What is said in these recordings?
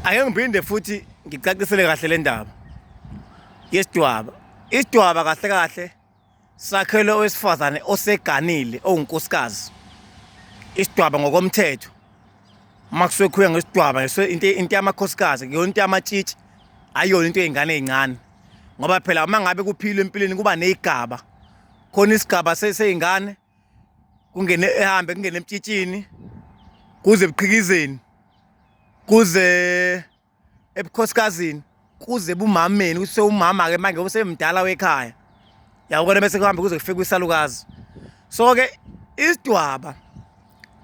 Ake ngiphinde futhi ngicacisele kahle le ndaba yesidwaba. Isidwaba kahle kahle sakhelwe owesifazane oseganile ongunkosikazi. Isidwaba ngokomthetho makusuke kuya ngesidwaba into yamakhosikazi kuyona into yamatshitshi ayona into yezingane ezincane ngoba phela uma ngabe kuphilwe empilweni kuba nezigaba khona isigaba sezingane kungene ehambe kungene emtshitshini kuze ebuqhikizeni kuze ebukhosikazini kuze bumameni ukuthi umama ke manje usemdala wekhaya yabona bese kuhambe kuze kufike kwisalukazi. So ke isidwaba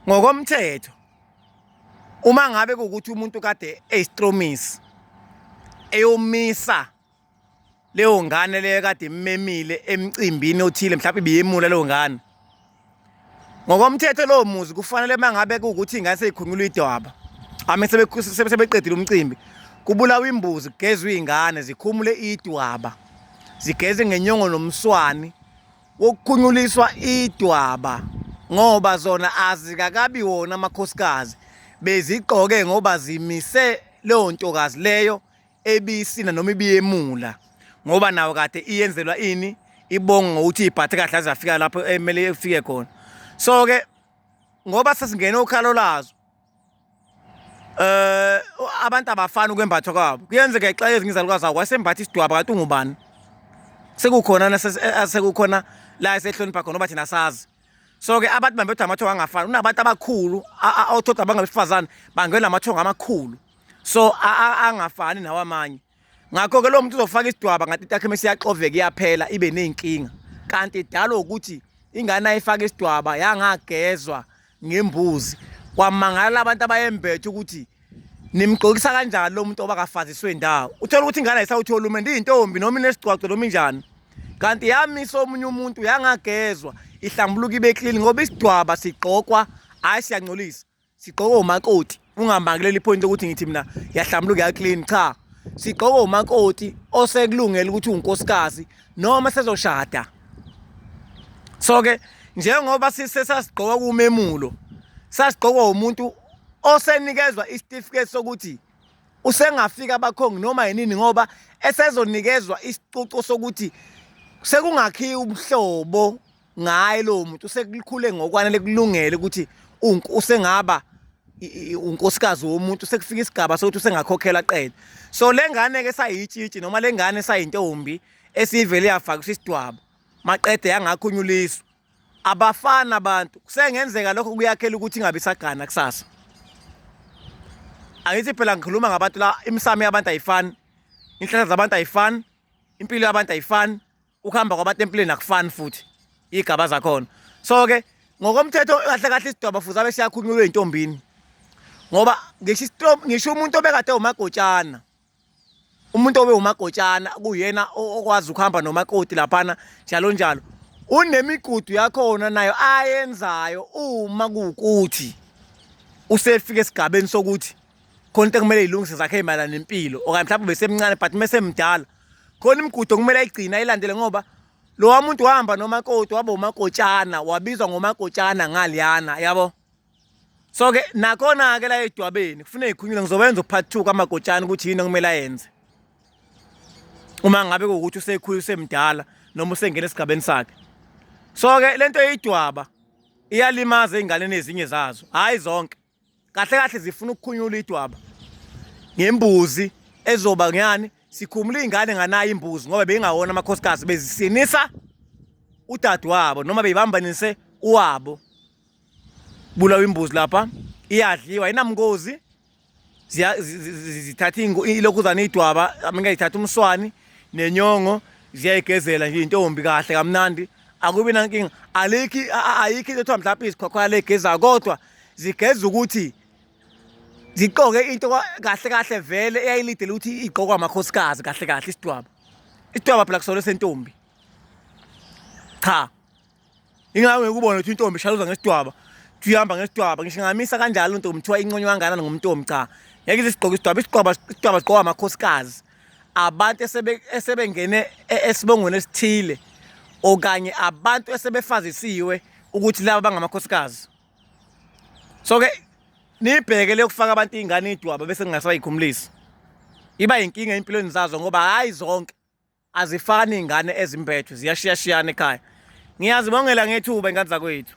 ngokomthetho uma ngabe ukuthi umuntu kade eyistromisi eyomisa leyo ngane leyo kade imemile emcimbini othile mhlawumbe ibiyemula leyo ngane, ngokomthetho lowo muzi kufanele mangabe ukuthi ingane seyikhunqula idwaba ame sebeqedile umcimbi kubulawa imbuzi kugezwe izingane zikhumule idwaba zigeze ngenyongo nomswani wokukhunyuliswa idwaba ngoba zona azikakabi wona amakhosikazi bezigqoke ngoba zimise leyo ntokazi leyo ebisina noma ibiyemula ngoba nawo kade iyenzelwa ini ibonga ukuthi iphathe kahle azafika lapho emele ifike khona. So ke ngoba sesingena ukhalo lazo abantu abafana ukwembathwa kwabo kuyenzeka ixesha ezingizalukazi akwasembatha isidwaba kanti ungubani sekukhona sekukhona la esehlonipha khona bathi nasazi. So ke abantu bambetha amathongo angafani unabantu abakhulu awuthoda abangabesifazane bangena amathongo amakhulu so angafani nawamanye. Ngakho ke lo muntu uzofaka isidwaba ngathi itakhe mesiyaxoveka iyaphela ibe nenkinga kanti dalo ukuthi ingane ayifaka isidwaba yangagezwa ngembuzi kwamangala abantu abayembethe ukuthi nimgqokisa kanjani lo muntu obakafaziswe indawo uthola ukuthi ingane ayisawuthola umuntu intombi noma inesigcwaco noma injani kanti yamisa omunye umuntu yangagezwa ihlambuluka ibe clean ngoba isidwaba sigqokwa hayi siyangcolisa sigqokwa umakoti. Ungambangeleli ipoint ukuthi ngithi mina yahlambuluka ya clean cha sigqokwa umakoti osekulungela ukuthi unkosikazi noma sezoshada. So ke njengoba sisesasigqoka kumemulo sasigqokwa umuntu osenikezwa isitifiketi sokuthi usengafika abakhongi noma yinini ngoba esezonikezwa isicucu sokuthi sekungakhiwa ubuhlobo ngaye lo muntu sekulikhule ngokwanele kulungele ukuthi usengaba unkosikazi womuntu sekufika isigaba sokuthi usengakhokhela qedwe. So lengane ke sayitshitshi noma lengane sayintombi esivele yafaka isidwaba maqede yangakhunyuliswa abafana abantu kusengenzeka lokho kuyakhela ukuthi ingabe isagana kusasa. Angithi phela ngikhuluma ngabantu la imsamo yabantu ayifani, inhlahla zabantu ayifani, impilo yabantu ayifani, ukuhamba kwabantu empilweni akufani futhi igaba zakhona. So ke ngokomthetho kahle kahle isidwaba futhi abe siyakhunyulwa entombini ngoba ngisho umuntu obekade umagotshana umuntu obe umagotshana kuyena okwazi ukuhamba nomakoti laphana njalo njalo unemigudu yakhona nayo ayenzayo uma kuwukuthi usefika esigabeni sokuthi khona into kumele ilungise zakhe ezimalana nempilo okanye mhlawumbe besemncane but mesemdala khona imigudu kumele ayigcina ayilandele ngoba lo wamuntu wahamba nomakoti waba umagotshana wabizwa ngomagotshana ngaliyana yabo. So ke nakhona ke la edwabeni kufanele ikhunyule ngizobenza upart 2 kamagotshana ukuthi yini kumele ayenze uma ngabe ukuthi usekhulu usemdala noma usengena esigabeni sakhe. So ke lento yidwaba iyalimaza izingane ezinye zazo hayi zonke kahle kahle zifuna ukukhunyula idwaba ngembuzi ezoba ngani sikhumula izingane nganayo imbuzi ngoba beyingawona amakhosikazi bezisinisa udadewabo noma beyibambanise uwabo bulawa imbuzi lapha iyadliwa inamngozi zithatha ilokuzana idwaba amengayithatha umswani nenyongo ziyayigezela nje intombi kahle kamnandi akubi nankinga ayikho into mhlawumbe isikhwakhwala legeza kodwa zigeza ukuthi ziqoke into kahle kahle vele eyayilidela ukuthi igqokwa amakhosikazi kahle kahle isidwaba phela kusole sentombi cha ingawe ukubona ukuthi intombi ishaluza ngesidwaba uyahamba ngesidwaba ngisho ngamisa kanjalo intombi mthiwa inconywa kangana ngomntombi cha ngeke isidwaba isidwaba sigqokwa amakhosikazi abantu esebengene esibongweni esithile okanye abantu esebefazisiwe ukuthi laba bangamakhosikazi. So ke nibheke lokufaka abantu izingane idwaba bese ningasayikhumulisi. Iba inkinga empilweni zazo ngoba hayi zonke azifani izingane ezimbethu ziyashiyashiyana ekhaya. Ngiyazibongela ngethuba ingane zakwethu.